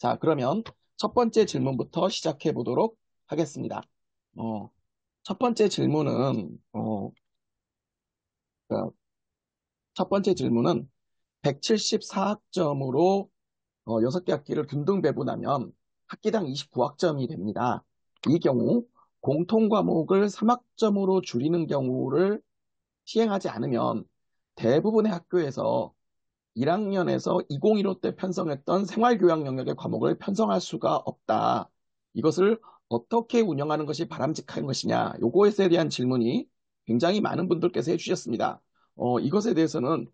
자, 그러면 첫 번째 질문부터 시작해 보도록 하겠습니다. 어, 첫 번째 질문은, 첫 번째 질문은 174학점으로 6개 학기를 균등 배분하면 학기당 29학점이 됩니다. 이 경우 공통 과목을 3학점으로 줄이는 경우를 시행하지 않으면 대부분의 학교에서 1학년에서 2015 때 편성했던 생활교양 영역의 과목을 편성할 수가 없다. 이것을 어떻게 운영하는 것이 바람직한 것이냐? 요거에 대한 질문이 굉장히 많은 분들께서 해주셨습니다. 이것에 대해서는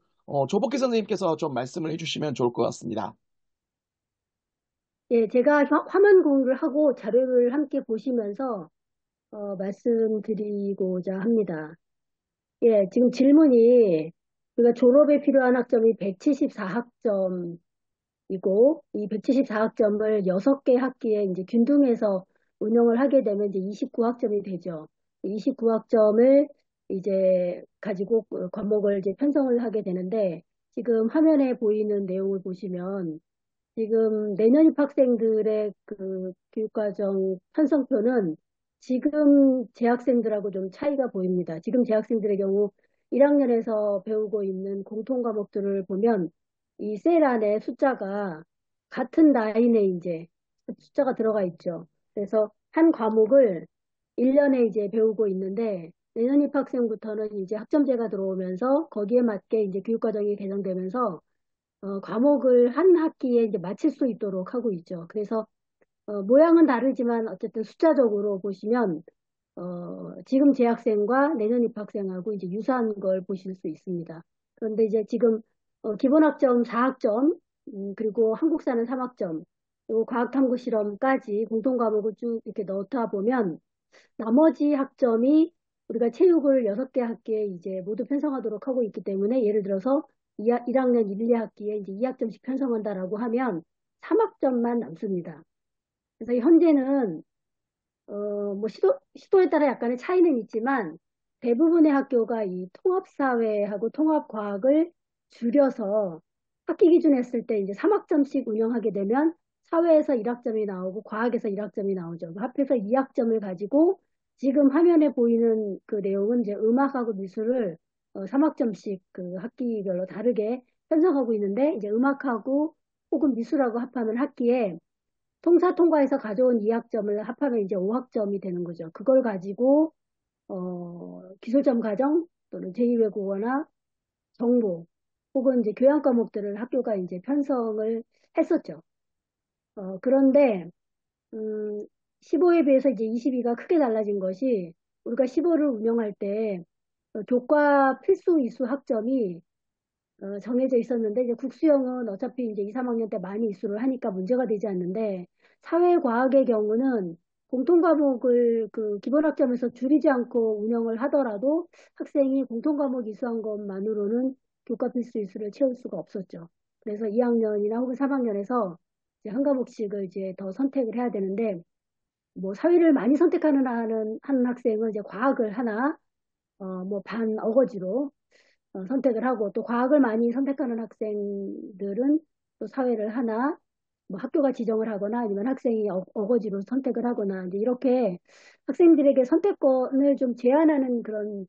조복희 선생님께서 좀 말씀을 해주시면 좋을 것 같습니다. 예, 제가 화면 공유를 하고 자료를 함께 보시면서 말씀드리고자 합니다. 예, 지금 질문이 우리가 졸업에 필요한 학점이 174학점이고 이 174학점을 6개 학기에 이제 균등해서 운영을 하게 되면 이제 29학점이 되죠. 29학점을 이제 가지고 과목을 이제 편성을 하게 되는데 지금 화면에 보이는 내용을 보시면 지금 내년 입학생들의 그 교육과정 편성표는 지금 재학생들하고 좀 차이가 보입니다. 지금 재학생들의 경우 1학년에서 배우고 있는 공통 과목들을 보면 이 셀 안에 숫자가 같은 라인에 이제 숫자가 들어가 있죠. 그래서 한 과목을 1년에 이제 배우고 있는데 내년 입학생부터는 이제 학점제가 들어오면서 거기에 맞게 이제 교육과정이 개정되면서 과목을 한 학기에 이제 마칠 수 있도록 하고 있죠. 그래서 모양은 다르지만 어쨌든 숫자적으로 보시면 지금 재학생과 내년 입학생하고 이제 유사한 걸 보실 수 있습니다. 그런데 이제 지금 기본학점 4학점 그리고 한국사는 3학점 그리고 과학탐구 실험까지 공통 과목을 쭉 이렇게 넣다 보면 나머지 학점이 우리가 체육을 6개 학기에 이제 모두 편성하도록 하고 있기 때문에 예를 들어서 1학년 1, 2학기에 이제 2학점씩 편성한다라고 하면 3학점만 남습니다. 그래서 현재는 뭐 시도에 따라 약간의 차이는 있지만 대부분의 학교가 이 통합사회하고 통합과학을 줄여서 학기 기준 했을 때 이제 3학점씩 운영하게 되면 사회에서 1학점이 나오고 과학에서 1학점이 나오죠. 합해서 2학점을 가지고 지금 화면에 보이는 그 내용은 이제 음악하고 미술을 3학점씩 그 학기별로 다르게 편성하고 있는데 이제 음악하고 혹은 미술하고 합하면 학기에 통사 통과해서 가져온 2학점을 합하면 이제 5학점이 되는 거죠. 그걸 가지고 기술점 과정 또는 제2외국어나 정보 혹은 이제 교양 과목들을 학교가 이제 편성을 했었죠. 그런데 15에 비해서 이제 22가 크게 달라진 것이 우리가 15를 운영할 때 교과 필수 이수 학점이 정해져 있었는데 이제 국수형은 어차피 이제 2, 3학년 때 많이 이수를 하니까 문제가 되지 않는데 사회과학의 경우는 공통 과목을 그 기본 학점에서 줄이지 않고 운영을 하더라도 학생이 공통 과목 이수한 것만으로는 교과 필수 이수를 채울 수가 없었죠. 그래서 2학년이나 혹은 3학년에서 이제 한 과목씩을 이제 더 선택을 해야 되는데 뭐 사회를 많이 선택하는 하는 학생은 이제 과학을 하나 뭐 반 어거지로 선택을 하고 또 과학을 많이 선택하는 학생들은 또 사회를 하나 뭐 학교가 지정을 하거나 아니면 학생이 어거지로 선택을 하거나 이제 이렇게 학생들에게 선택권을 좀 제한하는 그런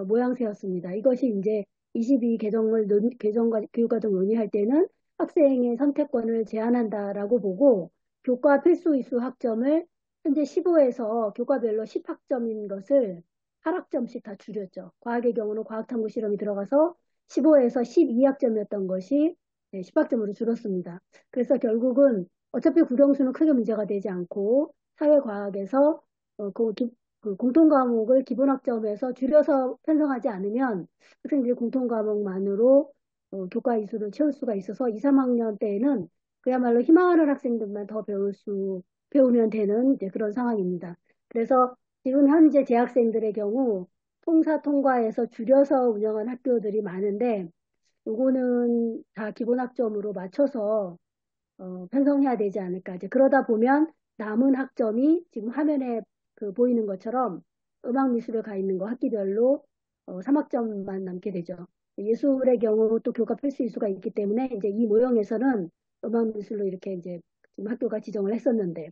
모양새였습니다. 이것이 이제 22 개정을 개정과 교육과정 논의할 때는 학생의 선택권을 제한한다라고 보고 교과 필수 이수 학점을 현재 15에서 교과별로 10학점인 것을 8학점씩 다 줄였죠. 과학의 경우는 과학탐구 실험이 들어가서 15에서 12학점이었던 것이 10학점으로 줄었습니다. 그래서 결국은 어차피 국영수는 크게 문제가 되지 않고 사회과학에서 그 공통과목을 기본학점에서 줄여서 편성하지 않으면 학생들이 공통과목만으로 교과 이수를 채울 수가 있어서 2, 3학년 때에는 그야말로 희망하는 학생들만 더 배우면 되는 이제 그런 상황입니다. 그래서 지금 현재 재학생들의 경우 통사 통과에서 줄여서 운영한 학교들이 많은데 요거는 다 기본 학점으로 맞춰서 편성해야 되지 않을까. 이제 그러다 보면 남은 학점이 지금 화면에 그 보이는 것처럼 음악 미술에 가 있는 거 학기별로 3학점만 남게 되죠. 예술의 경우 또 교과 필수 이수가 있기 때문에 이제 이 모형에서는 음악 미술로 이렇게 이제 지금 학교가 지정을 했었는데,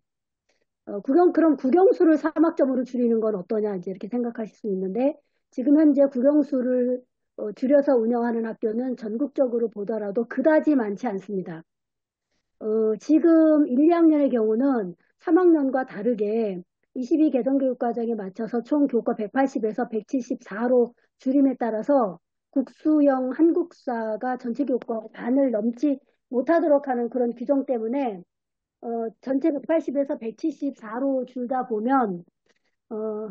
그럼 국영수를 3학점으로 줄이는 건 어떠냐, 이제 이렇게 생각하실 수 있는데, 지금 현재 국영수를 줄여서 운영하는 학교는 전국적으로 보더라도 그다지 많지 않습니다. 지금 1, 2학년의 경우는 3학년과 다르게 22 개정교육과정에 맞춰서 총 교과 180에서 174로 줄임에 따라서 국수형 한국사가 전체 교과 반을 넘지 못하도록 하는 그런 규정 때문에 전체 180에서 174로 줄다 보면 어,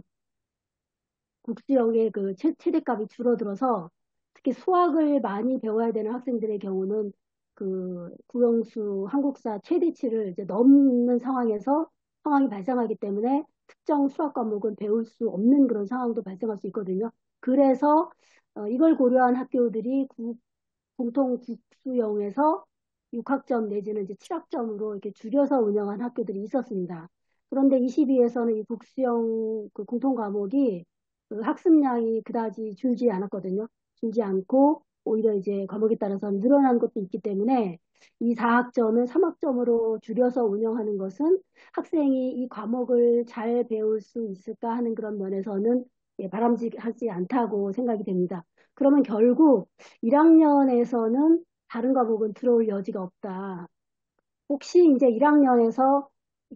국수형의 그 최대값이 줄어들어서 특히 수학을 많이 배워야 되는 학생들의 경우는 그 국영수 한국사 최대치를 이제 넘는 상황이 발생하기 때문에 특정 수학 과목은 배울 수 없는 그런 상황도 발생할 수 있거든요. 그래서 이걸 고려한 학교들이 공통 국수형에서 6학점 내지는 이제 7학점으로 이렇게 줄여서 운영한 학교들이 있었습니다. 그런데 22에서는 이 국수형 그 공통 과목이 그 학습량이 그다지 줄지 않았거든요. 줄지 않고 오히려 이제 과목에 따라서 늘어난 것도 있기 때문에 이 4학점을 3학점으로 줄여서 운영하는 것은 학생이 이 과목을 잘 배울 수 있을까 하는 그런 면에서는 바람직하지 않다고 생각이 됩니다. 그러면 결국 1학년에서는 다른 과목은 들어올 여지가 없다. 혹시 이제 1학년에서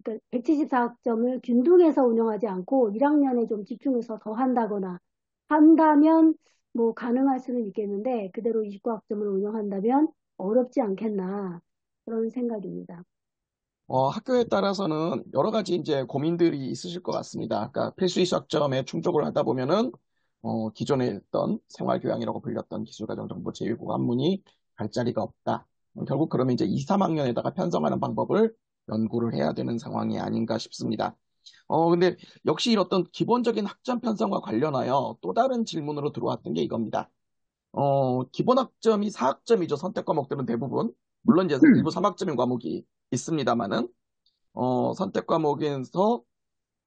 그러니까 174학점을 균등해서 운영하지 않고 1학년에 좀 집중해서 더 한다거나 한다면 뭐 가능할 수는 있겠는데 그대로 29학점을 운영한다면 어렵지 않겠나 그런 생각입니다. 학교에 따라서는 여러 가지 이제 고민들이 있으실 것 같습니다. 그러니까 필수 이수학점에 충족을 하다 보면은 기존에 있던 생활교양이라고 불렸던 기술과정정보 제1고 한문이 갈 자리가 없다. 결국 그러면 이제 2, 3학년에다가 편성하는 방법을 연구를 해야 되는 상황이 아닌가 싶습니다. 근데 역시 이런 어떤 기본적인 학점 편성과 관련하여 또 다른 질문으로 들어왔던 게 이겁니다. 기본 학점이 4학점이죠. 선택 과목들은 대부분. 물론 이제 일부 3학점인 과목이 있습니다만은, 선택 과목에서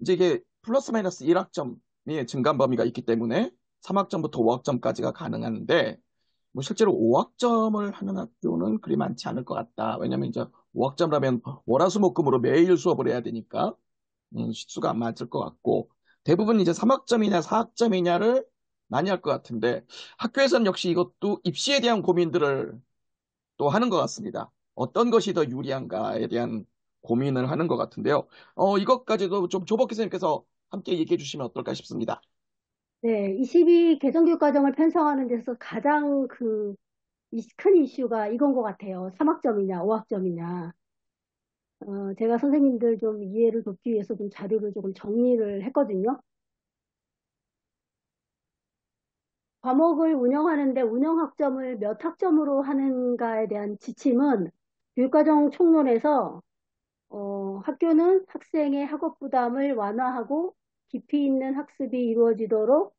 이제 이게 플러스 마이너스 1학점이 증감 범위가 있기 때문에 3학점부터 5학점까지가 가능한데, 뭐 실제로 5학점을 하는 학교는 그리 많지 않을 것 같다. 왜냐면 이제 5학점이라면 월화수목금으로 매일 수업을 해야 되니까, 시수가 안 맞을 것 같고, 대부분 이제 3학점이냐 4학점이냐를 많이 할 것 같은데, 학교에서는 역시 이것도 입시에 대한 고민들을 또 하는 것 같습니다. 어떤 것이 더 유리한가에 대한 고민을 하는 것 같은데요. 이것까지도 좀 조복 교수님께서 함께 얘기해 주시면 어떨까 싶습니다. 네, 22 개정교육 과정을 편성하는 데서 가장 큰 이슈가 이건 것 같아요. 3학점이냐, 5학점이냐. 제가 선생님들 좀 이해를 돕기 위해서 좀 자료를 조금 정리를 했거든요. 과목을 운영하는데 운영 학점을 몇 학점으로 하는가에 대한 지침은 교육과정 총론에서 학교는 학생의 학업 부담을 완화하고 깊이 있는 학습이 이루어지도록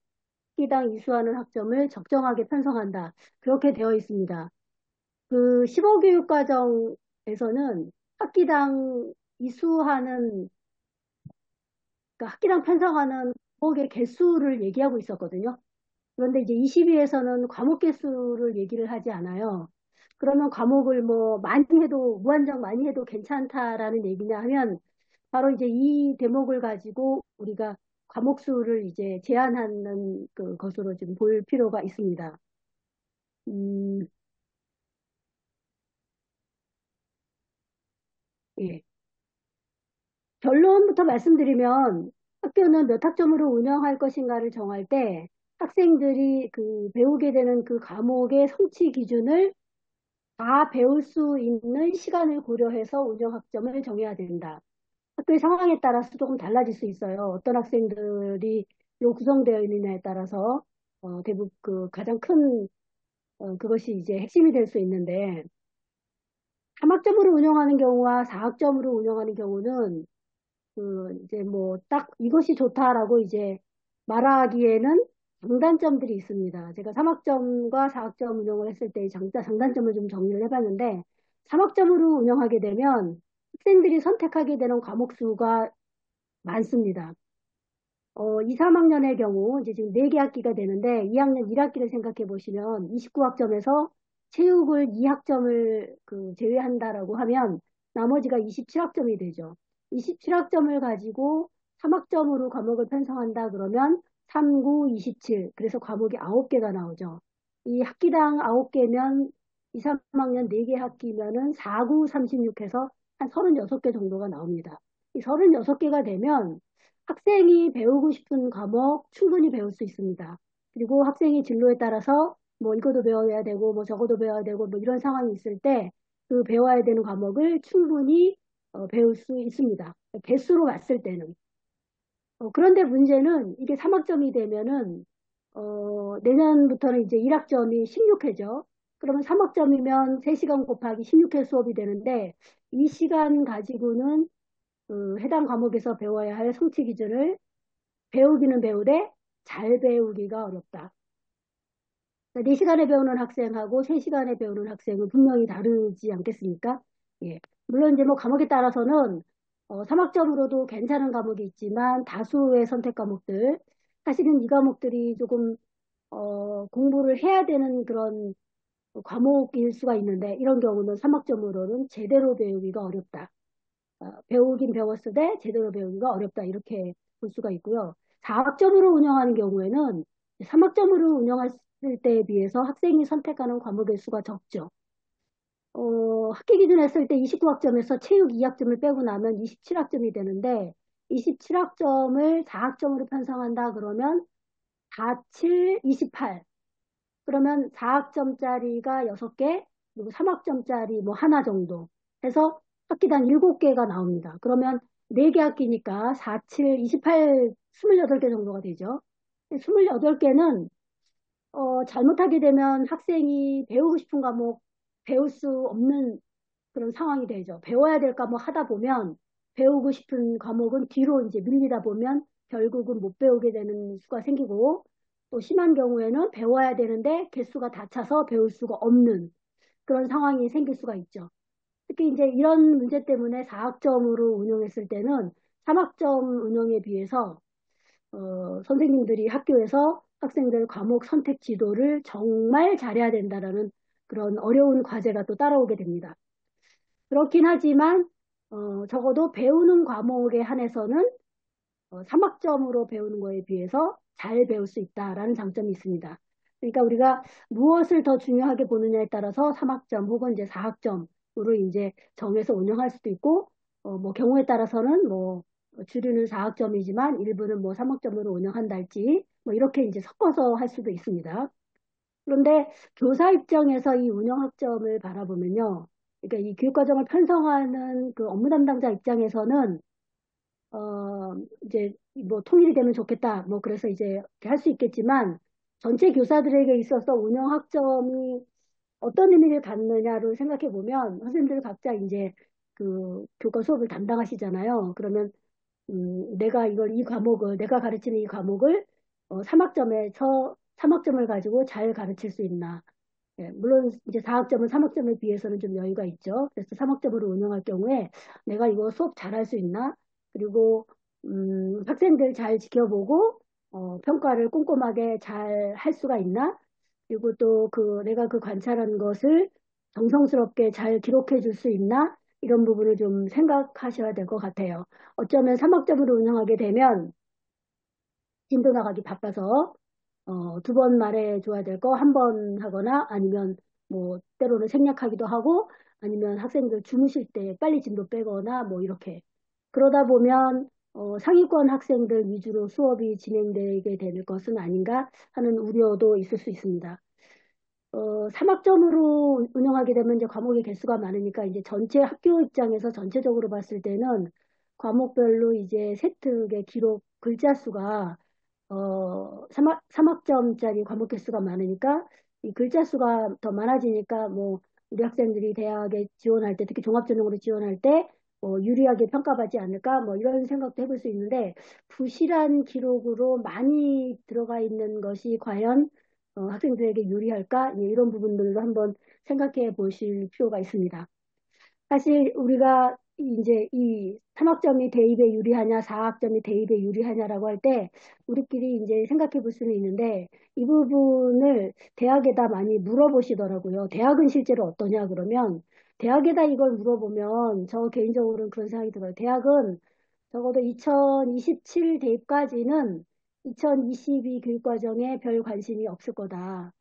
학기당 이수하는 학점을 적정하게 편성한다. 그렇게 되어 있습니다. 그 15교육과정에서는 학기당 이수하는 그러니까 학기당 편성하는 과목의 개수를 얘기하고 있었거든요. 그런데 이제 22에서는 과목 개수를 얘기를 하지 않아요. 그러면 과목을 뭐 많이 해도 무한정 많이 해도 괜찮다라는 얘기냐 하면 바로 이제 이 대목을 가지고 우리가 과목 수를 이제 제한하는 그 것으로 지금 볼 필요가 있습니다. 음, 예. 결론부터 말씀드리면 학교는 몇 학점으로 운영할 것인가를 정할 때 학생들이 그 배우게 되는 그 과목의 성취 기준을 다 배울 수 있는 시간을 고려해서 운영 학점을 정해야 된다. 학교의 상황에 따라서 조금 달라질 수 있어요. 어떤 학생들이 요 구성되어 있느냐에 따라서 대부분 그 가장 큰 그것이 이제 핵심이 될 수 있는데 3학점으로 운영하는 경우와 4학점으로 운영하는 경우는 그 이제 뭐 딱 이것이 좋다라고 이제 말하기에는 장단점들이 있습니다. 제가 3학점과 4학점 운영을 했을 때 장단점을 좀 정리를 해봤는데 3학점으로 운영하게 되면 학생들이 선택하게 되는 과목 수가 많습니다. 2, 3학년의 경우 이제 지금 4개 학기가 되는데 2학년 1학기를 생각해 보시면 29학점에서 체육을 2학점을 그 제외한다라고 하면 나머지가 27학점이 되죠. 27학점을 가지고 3학점으로 과목을 편성한다 그러면 3, 9, 27. 그래서 과목이 9개가 나오죠. 이 학기당 9개면 2, 3학년 4개 학기면은 4, 9, 36 해서 한 36개 정도가 나옵니다. 이 36개가 되면 학생이 배우고 싶은 과목 충분히 배울 수 있습니다. 그리고 학생의 진로에 따라서 뭐 이것도 배워야 되고 뭐 저것도 배워야 되고 뭐 이런 상황이 있을 때 그 배워야 되는 과목을 충분히 배울 수 있습니다. 개수로 봤을 때는. 그런데 문제는 이게 3학점이 되면은 내년부터는 이제 1학점이 16회죠. 그러면 3학점이면 3시간 곱하기 16회 수업이 되는데 이 시간 가지고는 해당 과목에서 배워야 할 성취 기준을 배우기는 배우되 잘 배우기가 어렵다. 4시간에 배우는 학생하고 3시간에 배우는 학생은 분명히 다르지 않겠습니까? 예. 물론 이제 뭐 과목에 따라서는 3학점으로도 괜찮은 과목이 있지만 다수의 선택 과목들, 사실은 이 과목들이 조금 공부를 해야 되는 그런 과목일 수가 있는데 이런 경우는 3학점으로는 제대로 배우기가 어렵다. 배우긴 배웠으되 제대로 배우기가 어렵다. 이렇게 볼 수가 있고요. 4학점으로 운영하는 경우에는 3학점으로 운영했을 때에 비해서 학생이 선택하는 과목의 수가 적죠. 학기 기준 했을 때 29학점에서 체육 2학점을 빼고 나면 27학점이 되는데 27학점을 4학점으로 편성한다 그러면 4, 7, 28. 그러면 4학점짜리가 6개, 그리고 3학점짜리 뭐 하나 정도 해서 학기당 7개가 나옵니다. 그러면 4개 학기니까 4, 7, 28, 28개 정도가 되죠. 28개는 잘못하게 되면 학생이 배우고 싶은 과목 배울 수 없는 그런 상황이 되죠. 배워야 될 과목 하다 보면 배우고 싶은 과목은 뒤로 이제 밀리다 보면 결국은 못 배우게 되는 수가 생기고 또 심한 경우에는 배워야 되는데 개수가 다 차서 배울 수가 없는 그런 상황이 생길 수가 있죠. 특히 이제 이런 문제 때문에 4학점으로 운영했을 때는 3학점 운영에 비해서 선생님들이 학교에서 학생들 과목 선택 지도를 정말 잘해야 된다라는 그런 어려운 과제가 또 따라오게 됩니다. 그렇긴 하지만 적어도 배우는 과목에 한해서는 3학점으로 배우는 거에 비해서 잘 배울 수 있다라는 장점이 있습니다. 그러니까 우리가 무엇을 더 중요하게 보느냐에 따라서 3학점 혹은 이제 4학점으로 이제 정해서 운영할 수도 있고, 뭐 경우에 따라서는 뭐 주류는 4학점이지만 일부는 뭐 3학점으로 운영한달지 뭐 이렇게 이제 섞어서 할 수도 있습니다. 그런데 교사 입장에서 이 운영 학점을 바라보면요. 그러니까 이 교육과정을 편성하는 그 업무 담당자 입장에서는 이제 뭐 통일이 되면 좋겠다. 뭐 그래서 이제 할 수 있겠지만 전체 교사들에게 있어서 운영 학점이 어떤 의미를 갖느냐를 생각해 보면 선생님들 각자 이제 그 교과 수업을 담당하시잖아요. 그러면 내가 이 과목을 내가 가르치는 이 과목을 3학점을 가지고 잘 가르칠 수 있나? 예, 물론 이제 4학점은 3학점에 비해서는 좀 여유가 있죠. 그래서 3학점으로 운영할 경우에 내가 이거 수업 잘할 수 있나? 그리고 학생들 잘 지켜보고 평가를 꼼꼼하게 잘 할 수가 있나? 그리고 또 내가 그 관찰한 것을 정성스럽게 잘 기록해 줄 수 있나? 이런 부분을 좀 생각하셔야 될 것 같아요. 어쩌면 3학점으로 운영하게 되면 진도 나가기 바빠서 2번 말해줘야 될 거 한 번 하거나 아니면 뭐 때로는 생략하기도 하고 아니면 학생들 주무실 때 빨리 진도 빼거나 뭐 이렇게 그러다 보면 상위권 학생들 위주로 수업이 진행되게 될 것은 아닌가 하는 우려도 있을 수 있습니다. 3학점으로 운영하게 되면 이제 과목의 개수가 많으니까 이제 전체 학교 입장에서 전체적으로 봤을 때는 과목별로 이제 세특의 기록 글자 수가 3학점짜리 과목 개수가 많으니까 이 글자 수가 더 많아지니까 뭐 우리 학생들이 대학에 지원할 때 특히 종합전형으로 지원할 때 유리하게 평가받지 않을까 뭐 이런 생각도 해볼 수 있는데 부실한 기록으로 많이 들어가 있는 것이 과연 학생들에게 유리할까? 예, 이런 부분들도 한번 생각해 보실 필요가 있습니다. 사실 우리가 이제 이 3학점이 대입에 유리하냐, 4학점이 대입에 유리하냐라고 할 때 우리끼리 이제 생각해 볼 수는 있는데 이 부분을 대학에다 많이 물어보시더라고요. 대학은 실제로 어떠냐 그러면 대학에다 이걸 물어보면 저 개인적으로는 그런 생각이 들어요. 대학은 적어도 2027 대입까지는 2022 교육과정에 별 관심이 없을 거다.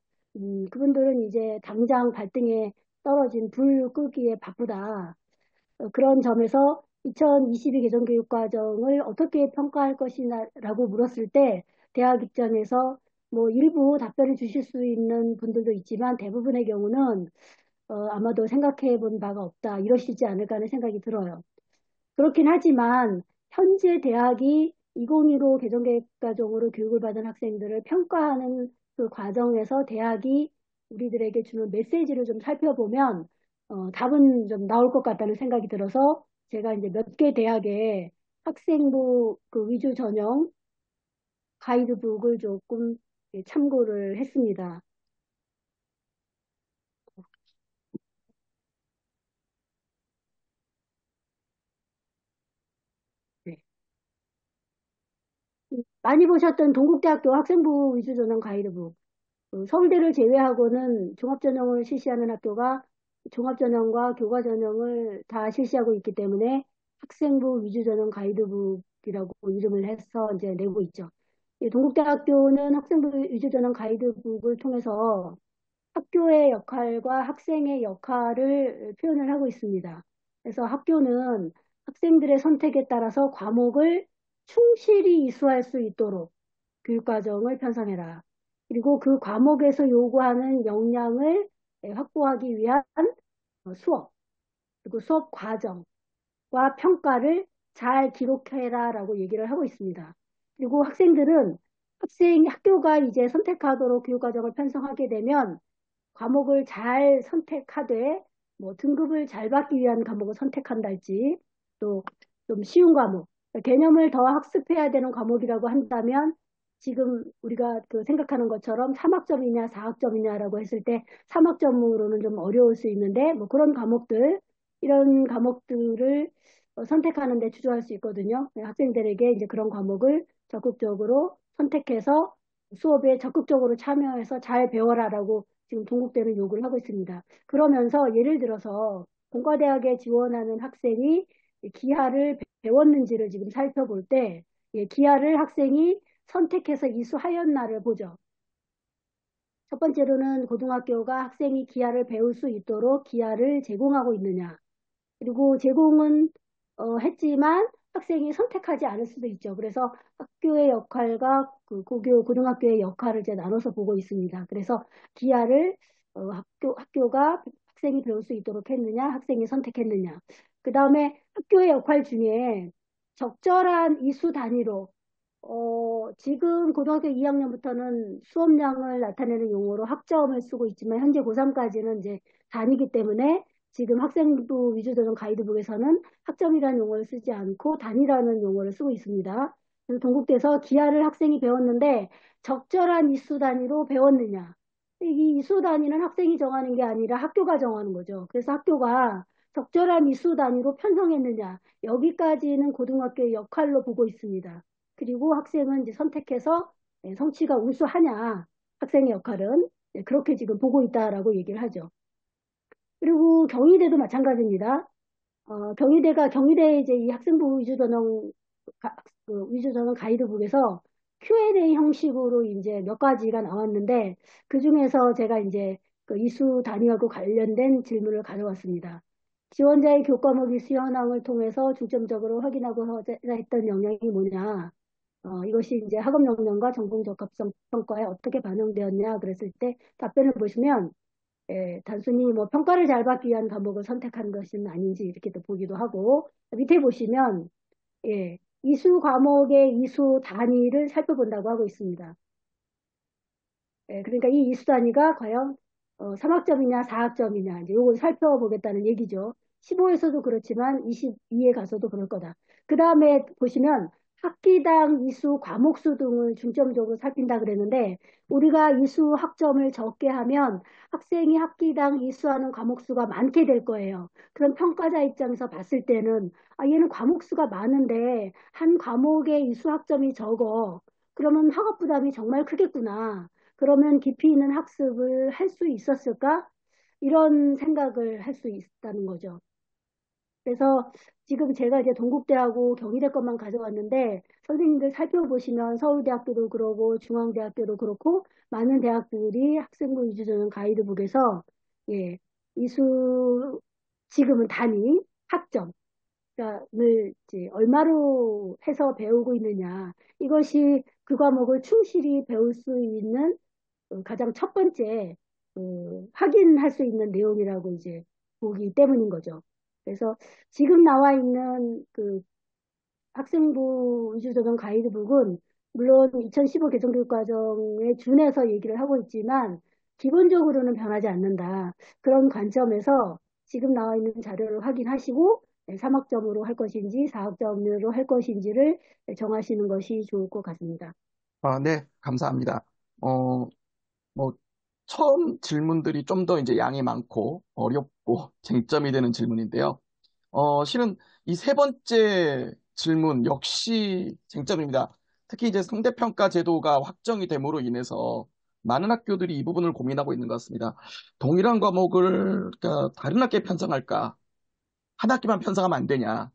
그분들은 이제 당장 발등에 떨어진 불 끄기에 바쁘다. 그런 점에서 2022 개정교육과정을 어떻게 평가할 것이냐라고 물었을 때 대학 입장에서 뭐 일부 답변을 주실 수 있는 분들도 있지만 대부분의 경우는 아마도 생각해 본 바가 없다 이러시지 않을까 하는 생각이 들어요. 그렇긴 하지만 현재 대학이 2015 개정계획과정으로 교육을 받은 학생들을 평가하는 그 과정에서 대학이 우리들에게 주는 메시지를 좀 살펴보면 답은 좀 나올 것 같다는 생각이 들어서 제가 이제 몇 개 대학의 학생부 그 위주 전형 가이드북을 조금 참고를 했습니다. 네. 많이 보셨던 동국대학교 학생부 위주 전형 가이드북. 서울대를 제외하고는 종합전형을 실시하는 학교가 종합전형과 교과전형을 다 실시하고 있기 때문에 학생부 위주전형 가이드북이라고 이름을 해서 이제 내고 있죠. 이 동국대학교는 학생부 위주전형 가이드북을 통해서 학교의 역할과 학생의 역할을 표현을 하고 있습니다. 그래서 학교는 학생들의 선택에 따라서 과목을 충실히 이수할 수 있도록 교육과정을 편성해라. 그리고 그 과목에서 요구하는 역량을 확보하기 위한 수업, 그리고 수업 과정과 평가를 잘 기록해라라고 얘기를 하고 있습니다. 그리고 학교가 이제 선택하도록 교육과정을 편성하게 되면 과목을 잘 선택하되 뭐 등급을 잘 받기 위한 과목을 선택한달지 또 좀 쉬운 과목 개념을 더 학습해야 되는 과목이라고 한다면 지금 우리가 그 생각하는 것처럼 3학점이냐 4학점이냐라고 했을 때 3학점으로는 좀 어려울 수 있는데 뭐 그런 과목들 이런 과목들을 선택하는 데 주저할 수 있거든요. 학생들에게 이제 그런 과목을 적극적으로 선택해서 수업에 적극적으로 참여해서 잘 배워라라고 지금 동국대는 요구를 하고 있습니다. 그러면서 예를 들어서 공과대학에 지원하는 학생이 기하를 배웠는지를 지금 살펴볼 때 기하를 학생이 선택해서 이수하였나를 보죠. 첫 번째로는 고등학교가 학생이 기하를 배울 수 있도록 기하를 제공하고 있느냐. 그리고 제공은 했지만 학생이 선택하지 않을 수도 있죠. 그래서 학교의 역할과 그 고등학교의 역할을 이제 나눠서 보고 있습니다. 그래서 기하를 학교가 학생이 배울 수 있도록 했느냐, 학생이 선택했느냐. 그 다음에 학교의 역할 중에 적절한 이수 단위로 지금 고등학교 2학년부터는 수업량을 나타내는 용어로 학점을 쓰고 있지만 현재 고3까지는 이제 단위이기 때문에 지금 학생부 위주도전 가이드북에서는 학점이라는 용어를 쓰지 않고 단위라는 용어를 쓰고 있습니다. 그래서 동국대에서 기하를 학생이 배웠는데 적절한 이수 단위로 배웠느냐. 이 이수 단위는 학생이 정하는 게 아니라 학교가 정하는 거죠. 그래서 학교가 적절한 이수 단위로 편성했느냐. 여기까지는 고등학교의 역할로 보고 있습니다. 그리고 학생은 이제 선택해서 성취가 우수하냐. 학생의 역할은 그렇게 지금 보고 있다라고 얘기를 하죠. 그리고 경희대도 마찬가지입니다. 경희대 이제 이 학생부 위주 전형 가이드북에서 Q&A 형식으로 이제 몇 가지가 나왔는데 그 중에서 제가 이제 그 이수 단위하고 관련된 질문을 가져왔습니다. 지원자의 교과목 이수 현황을 통해서 중점적으로 확인하고 했던 영역이 뭐냐? 이것이 이제 학업 역량과 전공 적합성 평가에 어떻게 반영되었냐 그랬을 때 답변을 보시면 단순히 뭐 평가를 잘 받기 위한 과목을 선택한 것은 아닌지 이렇게 또 보기도 하고 밑에 보시면 이수 과목의 이수 단위를 살펴본다고 하고 있습니다. 그러니까 이 이수 단위가 과연 3학점이냐 4학점이냐 이제 요걸 살펴보겠다는 얘기죠. 15에서도 그렇지만 22에 가서도 그럴 거다. 그 다음에 보시면 학기당 이수 과목수 등을 중점적으로 살핀다 그랬는데 우리가 이수 학점을 적게 하면 학생이 학기당 이수하는 과목수가 많게 될 거예요. 그럼 평가자 입장에서 봤을 때는 얘는 과목수가 많은데 한 과목의 이수 학점이 적어. 그러면 학업 부담이 정말 크겠구나. 그러면 깊이 있는 학습을 할 수 있었을까? 이런 생각을 할 수 있다는 거죠. 그래서 지금 제가 이제 동국대하고 경희대 것만 가져왔는데 선생님들 살펴보시면 서울대학교도 그러고 중앙대학교도 그렇고 많은 대학들이 학생부 위주전형 가이드북에서 예, 이수 지금은 단위 학점 을 이제 얼마로 해서 배우고 있느냐 이것이 그 과목을 충실히 배울 수 있는 가장 첫 번째 확인할 수 있는 내용이라고 이제 보기 때문인 거죠. 그래서 지금 나와 있는 그 학생부 위주전형 가이드북은 물론 2015 개정교육과정에 준해서 얘기를 하고 있지만 기본적으로는 변하지 않는다. 그런 관점에서 지금 나와 있는 자료를 확인하시고 3학점으로 할 것인지 4학점으로 할 것인지를 정하시는 것이 좋을 것 같습니다. 네, 감사합니다. 어, 뭐, 처음 질문들이 좀 더 이제 양이 많고 어렵고 쟁점이 되는 질문인데요. 실은 이 세 번째 질문 역시 쟁점입니다. 특히 이제 상대평가 제도가 확정이 됨으로 인해서 많은 학교들이 이 부분을 고민하고 있는 것 같습니다. 동일한 과목을 그러니까 다른 학기에 편성할까? 한 학기만 편성하면 안 되냐?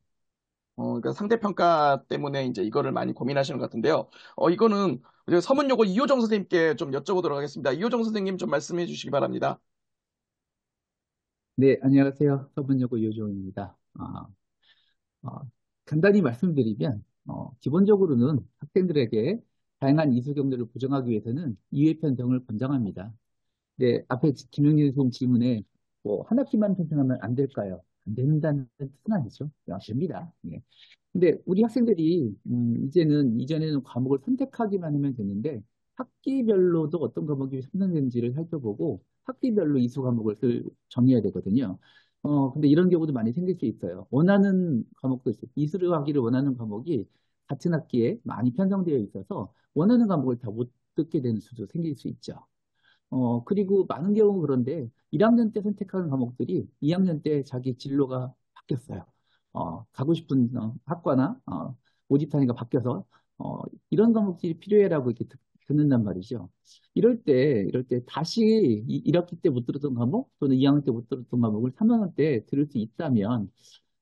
그러니까 상대평가 때문에 이제 이거를 많이 고민하시는 것 같은데요. 이거는 이제 서문여고 이효정 선생님께 좀 여쭤보도록 하겠습니다. 이효정 선생님 좀 말씀해 주시기 바랍니다. 네, 안녕하세요. 서분여고 요조입니다. 어, 간단히 말씀드리면, 기본적으로는 학생들에게 다양한 이수 경로를 보정하기 위해서는 이회 편성을 권장합니다. 네, 앞에 김영진 선생님 질문에 뭐 한 학기만 편성하면 안 될까요? 안 된다는 뜻은 아니죠. 됩니다. 예. 근데 우리 학생들이 이제는 과목을 선택하기만 하면 되는데 학기별로도 어떤 과목이 선정되는지를 살펴보고 학기별로 이수 과목을 정해야 되거든요. 근데 이런 경우도 많이 생길 수 있어요. 원하는 과목도 있어요. 이수를 하기를 원하는 과목이 같은 학기에 많이 편성되어 있어서 원하는 과목을 다 못 듣게 되는 수도 생길 수 있죠. 그리고 많은 경우 그런데 1학년 때 선택하는 과목들이 2학년 때 자기 진로가 바뀌었어요. 가고 싶은 학과나 모집 단위가 바뀌어서 이런 과목들이 필요해라고 이렇게 듣는단 말이죠. 이럴 때 다시 1학기 때 못 들었던 과목 또는 2학년 때 못 들었던 과목을 3학년 때 들을 수 있다면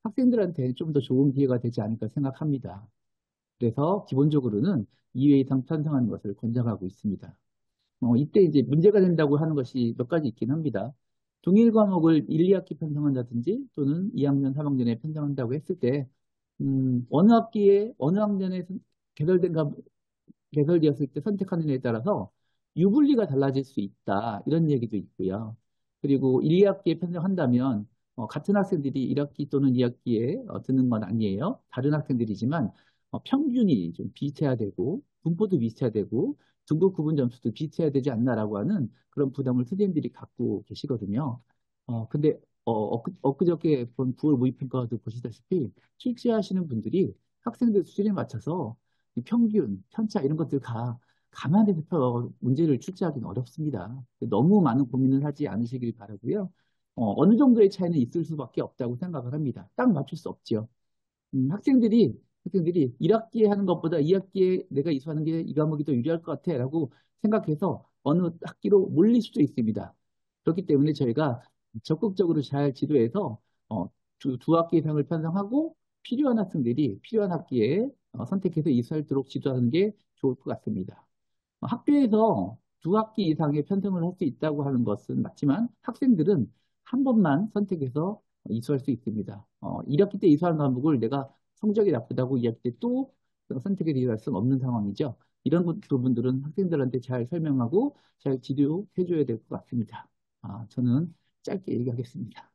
학생들한테 좀 더 좋은 기회가 되지 않을까 생각합니다. 그래서 기본적으로는 2회 이상 편성하는 것을 권장하고 있습니다. 이때 이제 문제가 된다고 하는 것이 몇 가지 있긴 합니다. 동일 과목을 1, 2학기 편성한다든지 또는 2학년, 3학년에 편성한다고 했을 때, 어느 학기에, 어느 학년에 개설된 개설되었을 때 선택하느냐에 따라서 유불리가 달라질 수 있다. 이런 얘기도 있고요. 그리고 1, 2학기에 편성한다면 같은 학생들이 1학기 또는 2학기에 듣는 건 아니에요. 다른 학생들이지만 평균이 좀 비슷해야 되고 분포도 비슷해야 되고 등급 구분 점수도 비슷해야 되지 않나라고 하는 그런 부담을 선생님들이 갖고 계시거든요. 근데 엊그저께 본 9월 모의평가도 보시다시피 출제하시는 분들이 학생들 수준에 맞춰서 이 평균, 편차 이런 것들 다 감안해서 문제를 출제하기는 어렵습니다. 너무 많은 고민을 하지 않으시길 바라고요. 어느 정도의 차이는 있을 수밖에 없다고 생각을 합니다. 딱 맞출 수 없죠. 학생들이 1학기에 하는 것보다 2학기에 내가 이수하는 게 이 과목이 더 유리할 것 같아 라고 생각해서 어느 학기로 몰릴 수도 있습니다. 그렇기 때문에 저희가 적극적으로 잘 지도해서 두 학기 이상을 편성하고 필요한 학생들이 필요한 학기에 선택해서 이수할 수 있도록 지도하는 게 좋을 것 같습니다. 학교에서 두 학기 이상의 편성을 할 수 있다고 하는 것은 맞지만 학생들은 한 번만 선택해서 이수할 수 있습니다. 1학기 때 이수하는 과목을 내가 성적이 나쁘다고 2학기 때 또 선택해서 이수할 수는 없는 상황이죠. 이런 부분들은 학생들한테 잘 설명하고 잘 지도해 줘야 될 것 같습니다. 저는 짧게 얘기하겠습니다.